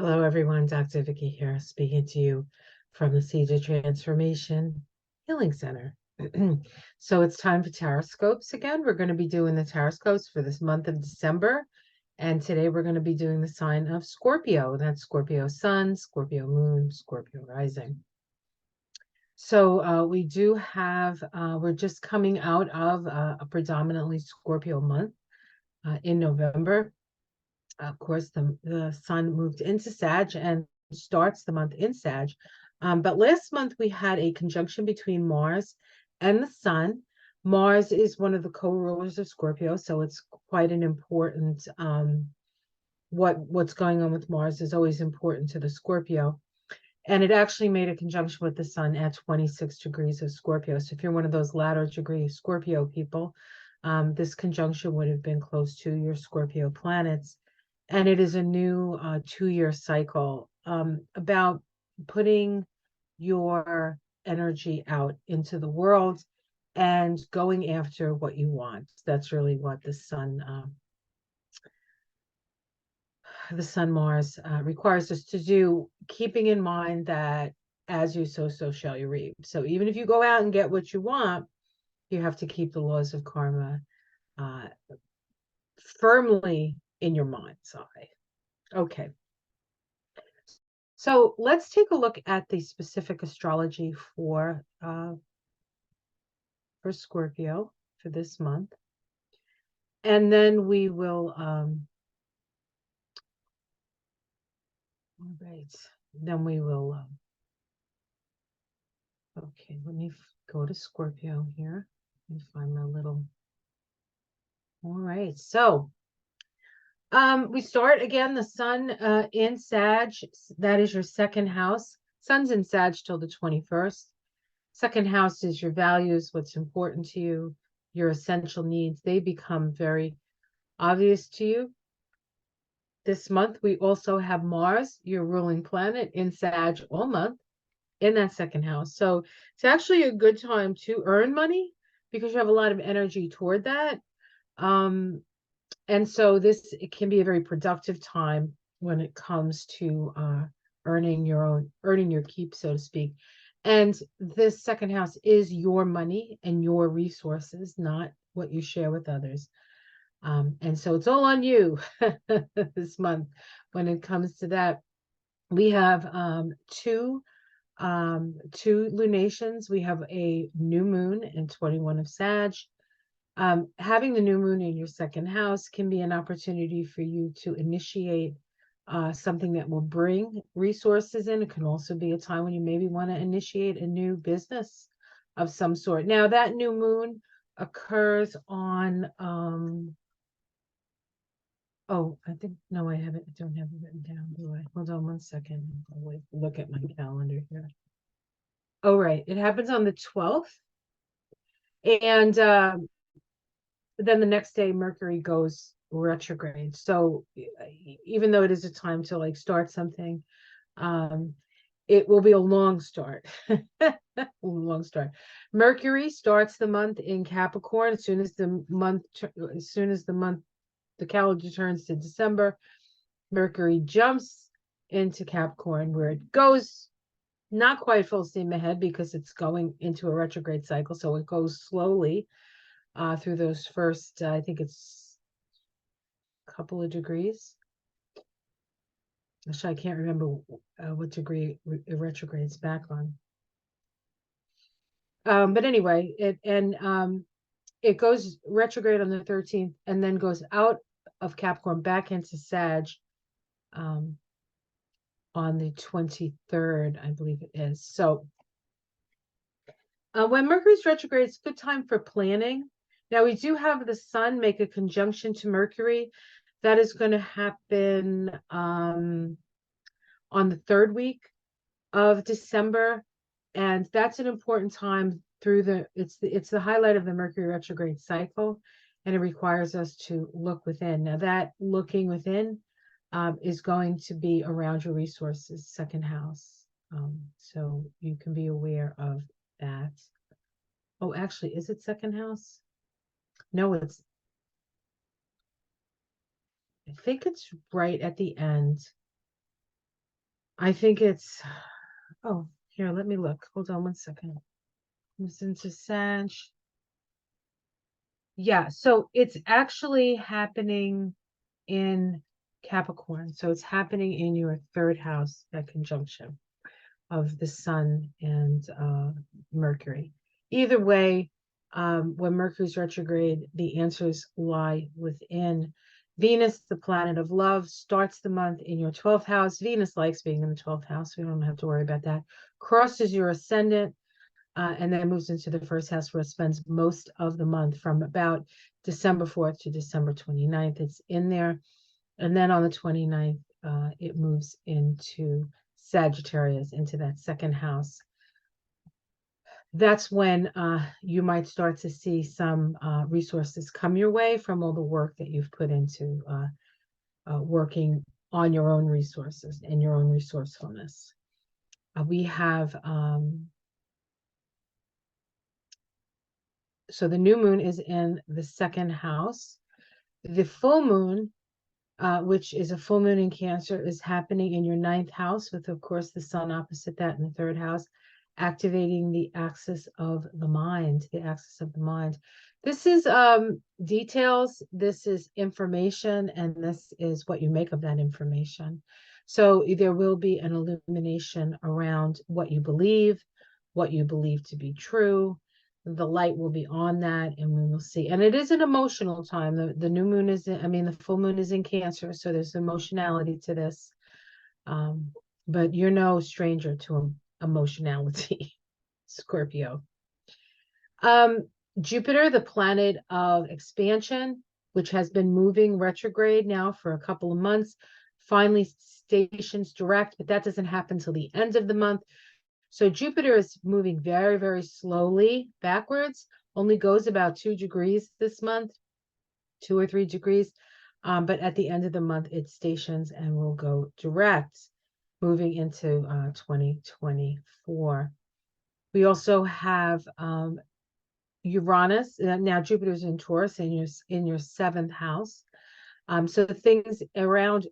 Hello, everyone. Dr. Vicky here, speaking to you from the Seeds of Transformation Healing Center. So it's time for Taroscopes again. We're going to be doing the Taroscopes for this month of December. And today we're going to be doing the sign of Scorpio. That's Scorpio Sun, Scorpio Moon, Scorpio Rising. So we do have, we're just coming out of a predominantly Scorpio month in November. Of course, the sun moved into Sag and starts the month in Sag. But last month we had a conjunction between Mars and the sun. Mars is one of the co-rulers of Scorpio, so it's quite an important, what's going on with Mars is always important to the Scorpio. And it actually made a conjunction with the sun at 26 degrees of Scorpio. So if you're one of those latter degree Scorpio people, this conjunction would have been close to your Scorpio planets. And it is a new 2-year cycle about putting your energy out into the world and going after what you want. That's really what the sun Mars requires us to do, keeping in mind that as you sow, so shall you reap. So even if you go out and get what you want, you have to keep the laws of karma firmly in your mind's eye. Okay. So let's take a look at the specific astrology for Scorpio for this month. And then we will, all right, then we will, okay, let me go to Scorpio here and find my little, all right, so we start again, the sun in Sag, that is your second house. Sun's in Sag till the 21st. Second house is your values, what's important to you, your essential needs. They become very obvious to you. This month, we also have Mars, your ruling planet, in Sag all month in that second house. So it's actually a good time to earn money because you have a lot of energy toward that. And so it can be a very productive time when it comes to earning your keep, so to speak. And this second house is your money and your resources, not what you share with others. And so it's all on you this month when it comes to that. We have two lunations. We have a new moon in 21 of Sag. Having the new moon in your second house can be an opportunity for you to initiate something that will bring resources in. It can also be a time when you maybe want to initiate a new business of some sort. Now, that new moon occurs on, oh, I think, no, I don't have it written down, do I? Hold on one second. I'll wait, look at my calendar here. Oh, right. It happens on the 12th. And then the next day, Mercury goes retrograde. So even though it is a time to like start something, it will be a long start. Long start. Mercury starts the month in Capricorn. As soon as the calendar turns to December, Mercury jumps into Capricorn, where it goes not quite full steam ahead because it's going into a retrograde cycle. So it goes slowly through those first, I think it's a couple of degrees. Actually, I can't remember what degree it retrogrades back on. But anyway, it goes retrograde on the 13th and then goes out of Capricorn back into Sag on the 23rd, I believe it is. So when Mercury's retrograde, it's a good time for planning. Now, we do have the sun make a conjunction to Mercury. That is going to happen on the 3rd week of December. And that's an important time through it's the highlight of the Mercury retrograde cycle. And it requires us to look within. Now, that looking within is going to be around your resources, second house. So you can be aware of that. Oh, actually, is it second house? No, I think it's right at the end. I think it's, oh, here, let me look. Hold on 1 second. Moves into Sag. Yeah, so it's actually happening in Capricorn. So it's happening in your third house, that conjunction of the Sun and Mercury. Either way, when Mercury's retrograde, the answers lie within. Venus, the planet of love, starts the month in your 12th house. Venus likes being in the 12th house. We don't have to worry about that. Crosses your ascendant, and then moves into the first house where it spends most of the month from about December 4th to December 29th. It's in there. And then on the 29th, it moves into Sagittarius, into that second house. That's when you might start to see some resources come your way from all the work that you've put into working on your own resources and your own resourcefulness. We have, so the new moon is in the second house. The full moon, which is a full moon in Cancer, is happening in your 9th house with, of course, the sun opposite that in the 3rd house, activating the axis of the mind, This is details, this is information, and this is what you make of that information. So there will be an illumination around what you believe to be true. The light will be on that, and we will see. And it is an emotional time. The new moon is the full moon is in Cancer, so there's emotionality to this. But you're no stranger to emotionality, Scorpio. Jupiter, the planet of expansion, which has been moving retrograde now for a couple of months, finally stations direct, but that doesn't happen till the end of the month. So Jupiter is moving very, very slowly backwards, only goes about 2 degrees this month, 2 or 3 degrees. But at the end of the month, it stations and will go direct, moving into 2024. We also have Uranus. Now Jupiter's in Taurus in your 7th house. So things around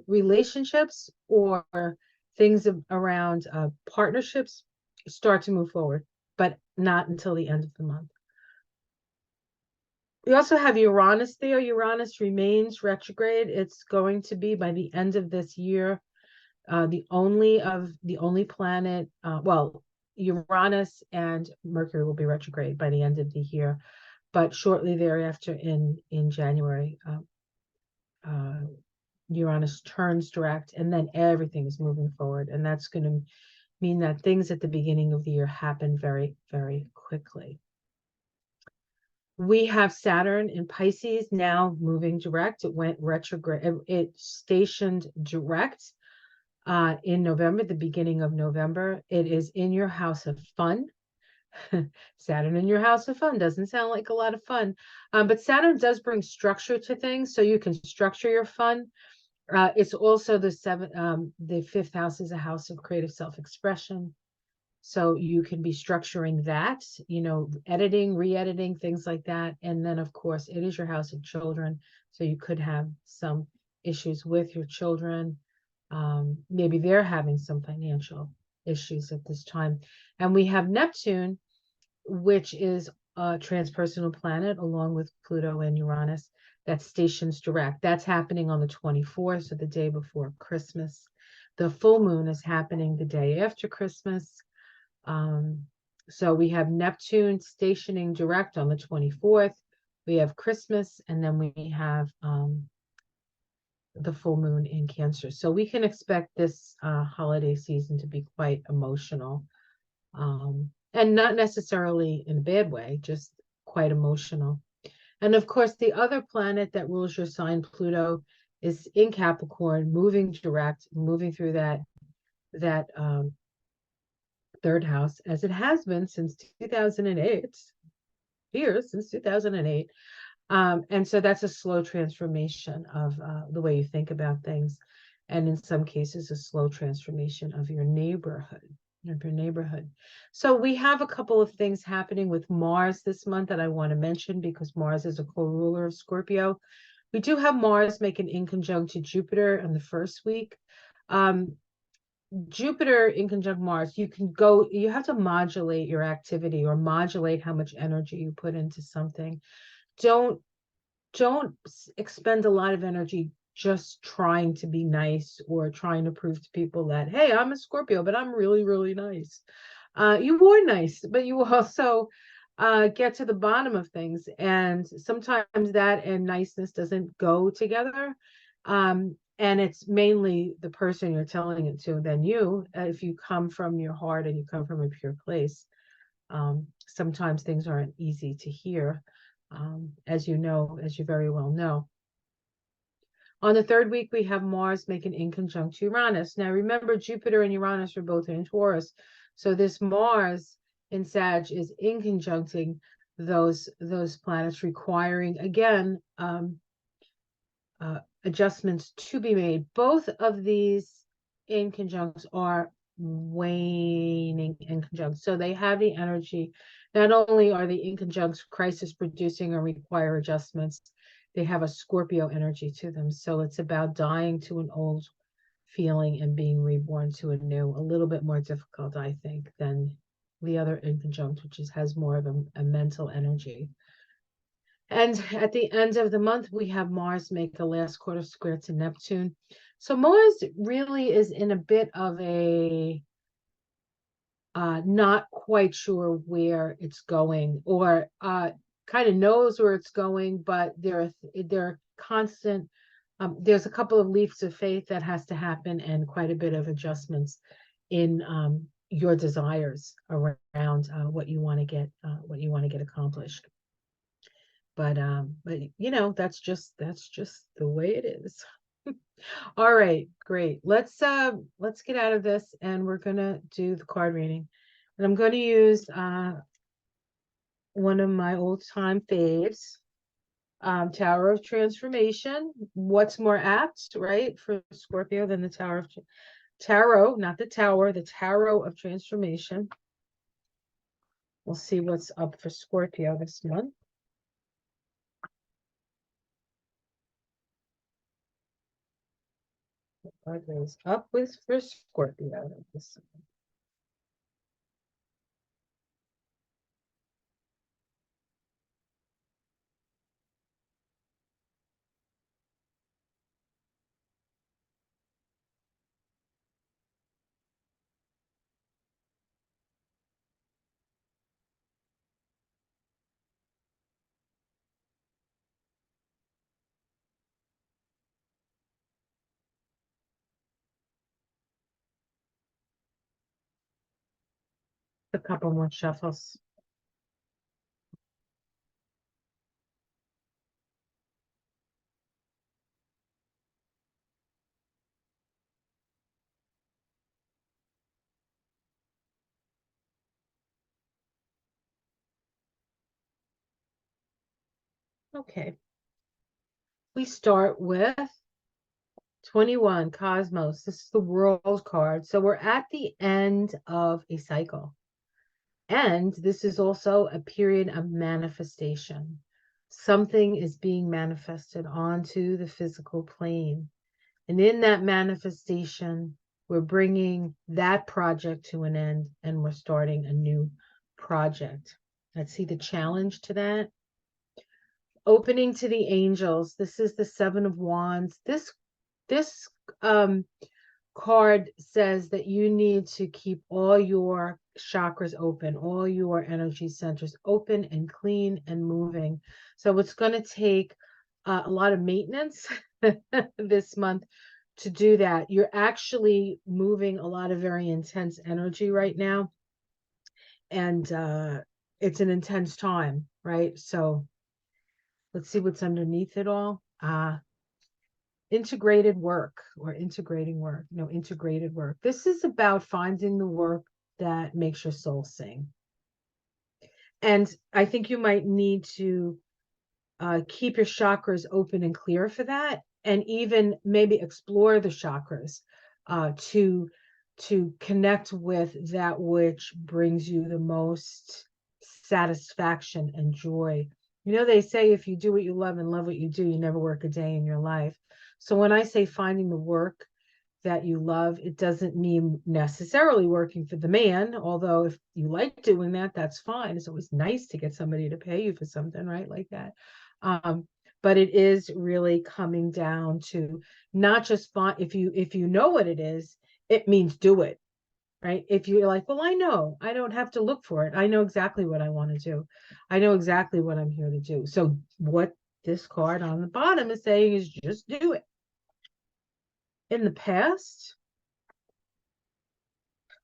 relationships or things around partnerships start to move forward, but not until the end of the month. We also have Uranus there. Uranus remains retrograde. It's going to be by the end of this year, the only planet, well, Uranus and Mercury will be retrograde by the end of the year, but shortly thereafter in January, Uranus turns direct, and then everything is moving forward. And that's going to mean that things at the beginning of the year happen very, very quickly. We have Saturn in Pisces now moving direct. It went retrograde. It stationed direct in November, the beginning of November. It is in your house of fun. Saturn in your house of fun doesn't sound like a lot of fun, but Saturn does bring structure to things, so you can structure your fun. It's also the 5th house is a house of creative self-expression. So you can be structuring that, editing, re-editing, things like that. And then, of course, it is your house of children. So you could have some issues with your children. Maybe they're having some financial issues at this time. And we have Neptune, which is a transpersonal planet, along with Pluto and Uranus, that stations direct. That's happening on the 24th, so the day before Christmas. The full moon is happening the day after Christmas. So we have Neptune stationing direct on the 24th. We have Christmas, and then we have the full moon in Cancer. So we can expect this holiday season to be quite emotional, and not necessarily in a bad way, just quite emotional. And of course, the other planet that rules your sign, Pluto, is in Capricorn, moving direct, moving through that 3rd house, as it has been since 2008, here since 2008. And so that's a slow transformation of the way you think about things. And in some cases, a slow transformation of your neighborhood. So we have a couple of things happening with Mars this month that I want to mention, because Mars is a co-ruler of Scorpio. We do have Mars making in conjunct to Jupiter in the first week Jupiter in conjunct Mars, you have to modulate your activity or modulate how much energy you put into something. Don't expend a lot of energy just trying to be nice or trying to prove to people that, hey, I'm a Scorpio, but I'm really, really nice. You were nice, but you also get to the bottom of things. And sometimes that and niceness doesn't go together. And it's mainly the person you're telling it to than you. If you come from your heart and you come from a pure place, sometimes things aren't easy to hear, as you know, as you very well know. On the third week, we have Mars making in conjunct to Uranus. Now, remember, Jupiter and Uranus are both in Taurus. So this Mars in Sag is in conjuncting those planets, requiring, again, adjustments to be made. Both of these in conjuncts are waning in conjunct. So they have the energy. Not only are the in conjuncts crisis producing or require adjustments, they have a Scorpio energy to them. So it's about dying to an old feeling and being reborn to a new, a little bit more difficult, I think, than the other in conjunct, which has more of a mental energy. And at the end of the month, we have Mars make a last quarter square to Neptune. So Mars really is in a bit of a not quite sure where it's going, or kind of knows where it's going, but there are constant, there's a couple of leaps of faith that has to happen and quite a bit of adjustments in your desires around what you want to get accomplished. But you know, that's just the way it is. All right, great. Let's get out of this and we're gonna do the card reading. And I'm gonna use one of my old time faves, Tower of Transformation. What's more apt, right, for Scorpio than the Tarot, not the Tower, the Tarot of Transformation. We'll see what's up for Scorpio this month. What is up with for Scorpio this month? A couple more shuffles. Okay. We start with 21, Cosmos. This is the World card. So we're at the end of a cycle. And this is also a period of manifestation. Something is being manifested onto the physical plane. And in that manifestation, we're bringing that project to an end and we're starting a new project. Let's see the challenge to that. Opening to the angels. This is the Seven of Wands. This card says that you need to keep all your chakras open, all your energy centers open and clean and moving. So it's going to take a lot of maintenance this month to do that. You're actually moving a lot of very intense energy right now. And it's an intense time, right? So let's see what's underneath it all. Integrated work or integrating work, integrated work. This is about finding the work that makes your soul sing. And I think you might need to keep your chakras open and clear for that, and even maybe explore the chakras to connect with that which brings you the most satisfaction and joy. You know, they say if you do what you love and love what you do, you never work a day in your life. So when I say finding the work that you love. It doesn't mean necessarily working for the man, although if you like doing that, that's fine. It's always nice to get somebody to pay you for something, right? Like that. Um, but it is really coming down to not just fun. If you know what it is, it means do it, right? If you're like, well, I know, I don't have to look for it. I know exactly what I want to do. I know exactly what I'm here to do. So what this card on the bottom is saying is just do it. In the past,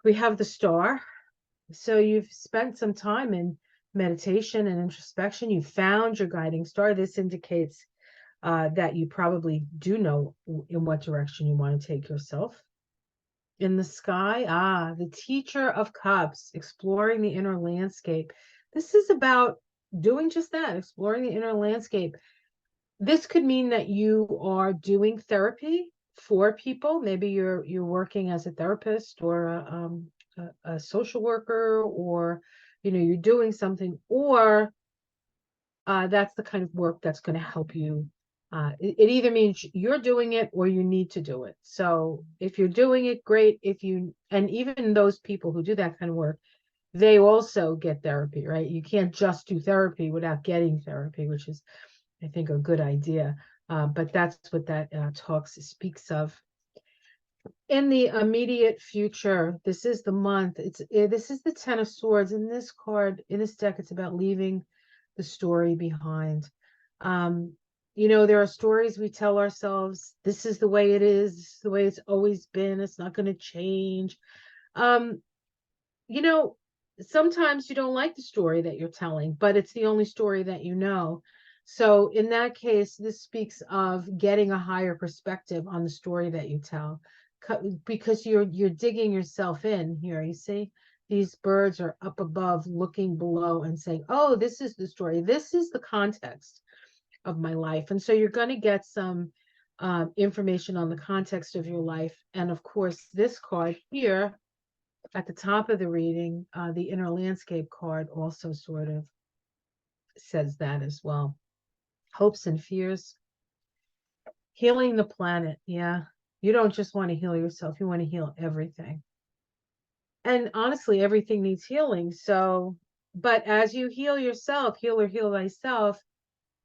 we have the star. So you've spent some time in meditation and introspection. You found your guiding star. This indicates that you probably do know in what direction you want to take yourself. In the sky, the teacher of cups, exploring the inner landscape. This is about doing just that, exploring the inner landscape. This could mean that you are doing therapy for people. Maybe you're working as a therapist or a social worker, or you're doing something, or that's the kind of work that's going to help you. It either means you're doing it or you need to do it. So if you're doing it, great. And even those people who do that kind of work, they also get therapy, right? You can't just do therapy without getting therapy, which is, I think, a good idea. But that's what that speaks of. In the immediate future, this is the month. This is the Ten of Swords. In this card, in this deck, it's about leaving the story behind. There are stories we tell ourselves. This is the way it is, the way it's always been. It's not going to change. Um, you know, Sometimes you don't like the story that you're telling, but it's the only story that you know. So in that case, this speaks of getting a higher perspective on the story that you tell, because you're digging yourself in here. You see, these birds are up above, looking below, and saying, "Oh, this is the story. This is the context of my life." And so you're going to get some information on the context of your life. And of course, this card here at the top of the reading, the inner landscape card also sort of says that as well. Hopes and fears, healing the planet. Yeah. You don't just want to heal yourself, you want to heal everything. And honestly, everything needs healing. So, but as you heal yourself, heal thyself,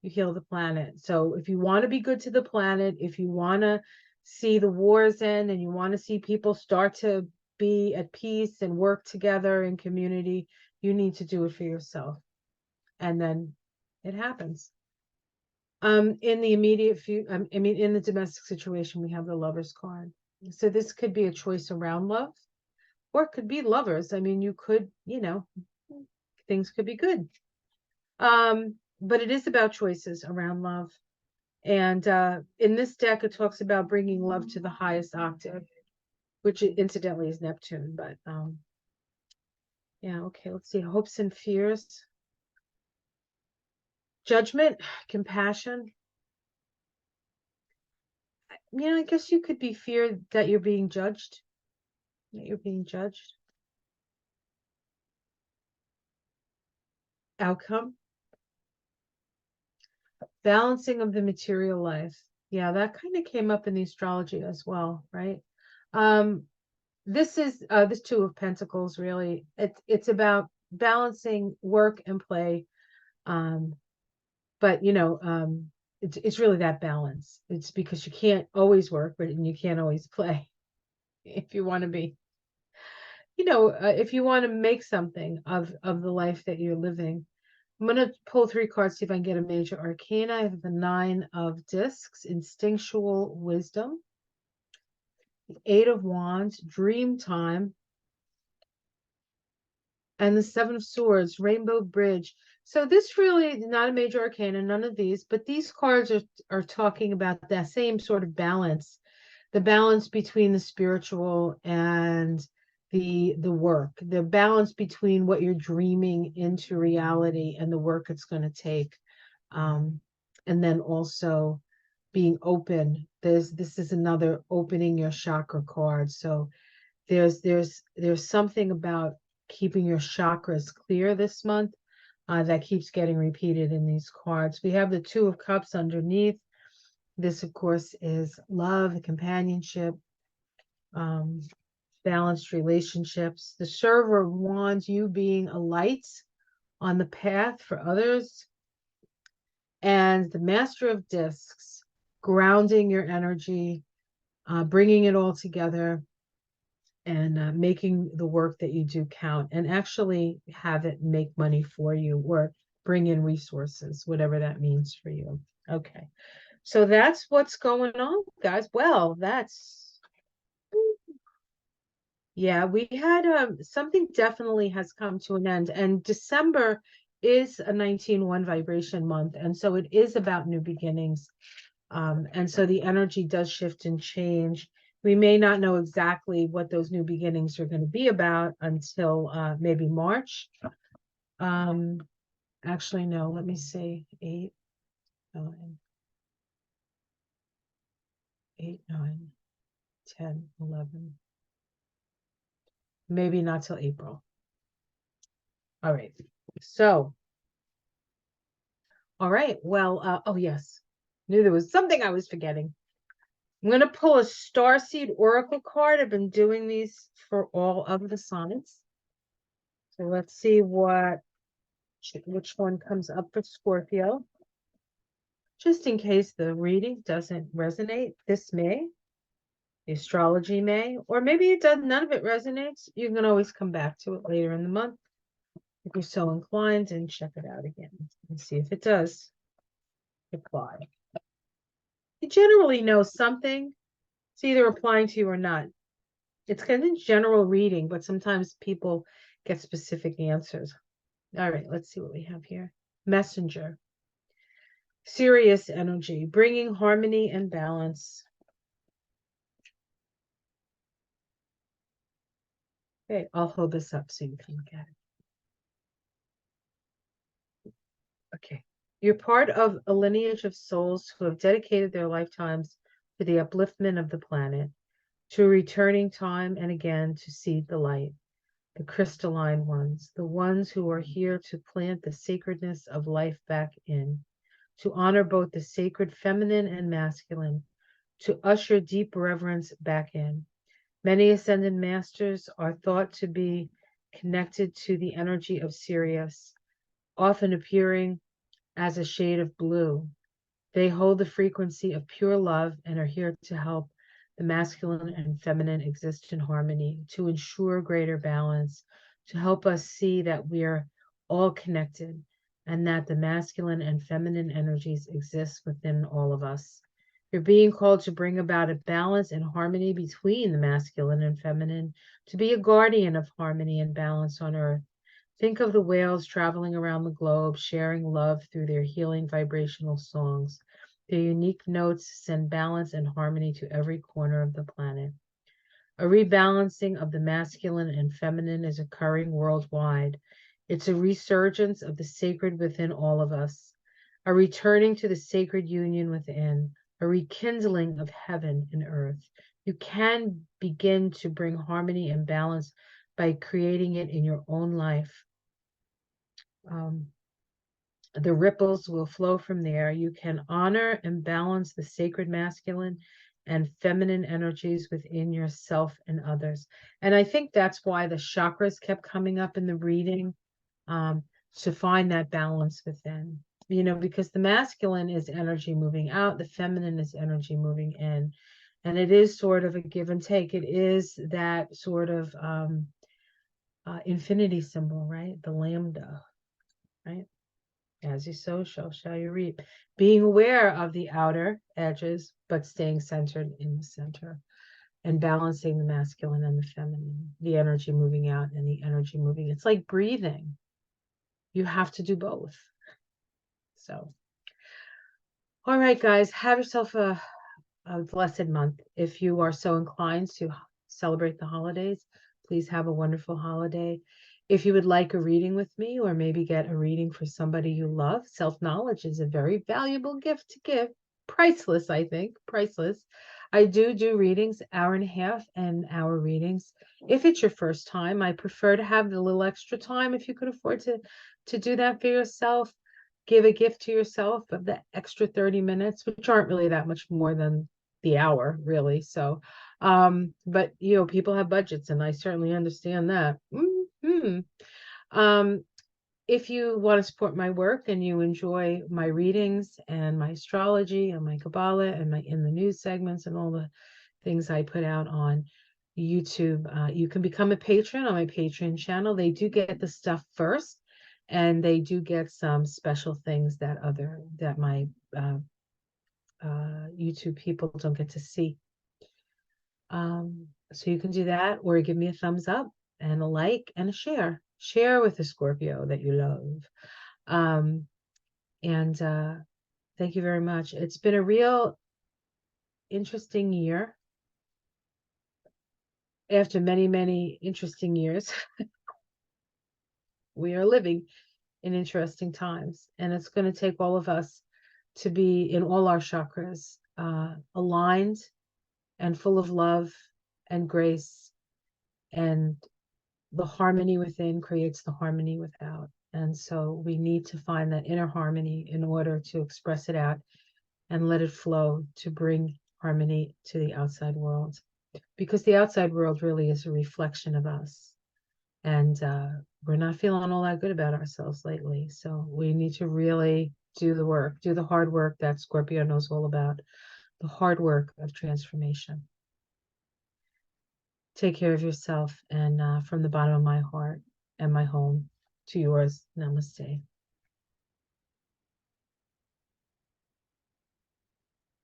you heal the planet. So if you want to be good to the planet, if you want to see the wars end and you want to see people start to be at peace and work together in community, you need to do it for yourself. And then it happens. In the immediate future, in the domestic situation, we have the Lover's card. So this could be a choice around love, or it could be lovers. You could, things could be good. But it is about choices around love. And in this deck, it talks about bringing love to the highest octave, which incidentally is Neptune. But yeah, okay, let's see. Hopes and fears. Judgment, compassion. I guess you could be feared that you're being judged. That you're being judged. Outcome. Balancing of the material life. Yeah, that kind of came up in the astrology as well, right? This is this Two of Pentacles, really. It's about balancing work and play. But it's really that balance. It's because you can't always work, but you can't always play. If you want to be, if you want to make something of the life that you're living. I'm going to pull 3 cards, see if I can get a major arcana. I have the 9 of Discs, Instinctual Wisdom, the 8 of Wands, Dream Time, and the 7 of Swords, Rainbow Bridge. So this really is not a major arcana, none of these, but these cards are talking about that same sort of balance, the balance between the spiritual and the work, the balance between what you're dreaming into reality and the work it's going to take. And then also being open. This is another opening your chakra card. So there's something about keeping your chakras clear this month that keeps getting repeated in these cards. We have the 2 of Cups underneath. This, of course, is love, companionship, um, balanced relationships. The server of wands, you being a light on the path for others. And the master of discs, grounding your energy, bringing it all together, and making the work that you do count and actually have it make money for you or bring in resources, whatever that means for you. Okay. So that's what's going on, guys. Well, yeah, we had something definitely has come to an end, and December is a 19-1 vibration month, and so it is about new beginnings. And so the energy does shift and change. We may not know exactly what those new beginnings are going to be about until maybe March. Um, Actually, no, let me see. 8, 9, 8, 9, 10, 11. Maybe not till April. All right. So, all right. Well, oh yes. Knew there was something I was forgetting. I'm going to pull a Starseed Oracle card. I've been doing these for all of the signs. So let's see which one comes up for Scorpio. Just in case the reading doesn't resonate, this may, the astrology may, or maybe it does, none of it resonates. You can always come back to it later in the month if you're so inclined and check it out again and see if it does apply. You generally know something. It's either applying to you or not. It's kind of general reading, but sometimes people get specific answers. All right, let's see what we have here. Messenger. Serious energy, bringing harmony and balance. Okay, I'll hold this up so you can look at it. Okay. You're part of a lineage of souls who have dedicated their lifetimes to the upliftment of the planet, to returning time and again to see the light, the crystalline ones, the ones who are here to plant the sacredness of life back in, to honor both the sacred feminine and masculine, to usher deep reverence back in. Many ascended masters are thought to be connected to the energy of Sirius, often appearing as a shade of blue. They hold the frequency of pure love and are here to help the masculine and feminine exist in harmony, to ensure greater balance, to help us see that we're all connected and that the masculine and feminine energies exist within all of us. You're being called to bring about a balance and harmony between the masculine and feminine, to be a guardian of harmony and balance on earth. Think of the whales traveling around the globe, sharing love through their healing vibrational songs. Their unique notes send balance and harmony to every corner of the planet. A rebalancing of the masculine and feminine is occurring worldwide. It's a resurgence of the sacred within all of us, a returning to the sacred union within, a rekindling of heaven and earth. You can begin to bring harmony and balance by creating it in your own life. The ripples will flow from there. You can honor and balance the sacred masculine and feminine energies within yourself and others. And I think that's why the chakras kept coming up in the reading, to find that balance within, because the masculine is energy moving out, the feminine is energy moving in. And it is sort of a give and take. It is that sort of infinity symbol, right? The lambda, right? As you sow, shall you reap. Being aware of the outer edges, but staying centered in the center and balancing the masculine and the feminine, the energy moving out and the energy moving. It's like breathing. You have to do both. So, all right, guys, have yourself a blessed month. If you are so inclined to celebrate the holidays, please have a wonderful holiday. If you would like a reading with me, or maybe get a reading for somebody you love, self-knowledge is a very valuable gift to give. Priceless, I think, priceless. I do readings, hour and a half and hour readings. If it's your first time, I prefer to have a little extra time if you could afford to do that for yourself. Give a gift to yourself of the extra 30 minutes, which aren't really that much more than the hour, really. So, but people have budgets, and I certainly understand that. Um, if you want to support my work and you enjoy my readings and my astrology and my Kabbalah and my in the news segments and all the things I put out on YouTube, you can become a patron on my Patreon channel. They do get the stuff first, and they do get some special things that my YouTube people don't get to see. So you can do that, or give me a thumbs up and a like and a share. Share with the Scorpio that you love. And thank you very much. It's been a real interesting year. After many, many interesting years, we are living in interesting times. And it's going to take all of us to be in all our chakras, aligned and full of love and grace. And the harmony within creates the harmony without. And so we need to find that inner harmony in order to express it out and let it flow to bring harmony to the outside world. Because the outside world really is a reflection of us. And we're not feeling all that good about ourselves lately. So we need to really do the work, do the hard work that Scorpio knows all about, the hard work of transformation. Take care of yourself, and from the bottom of my heart and my home to yours, namaste.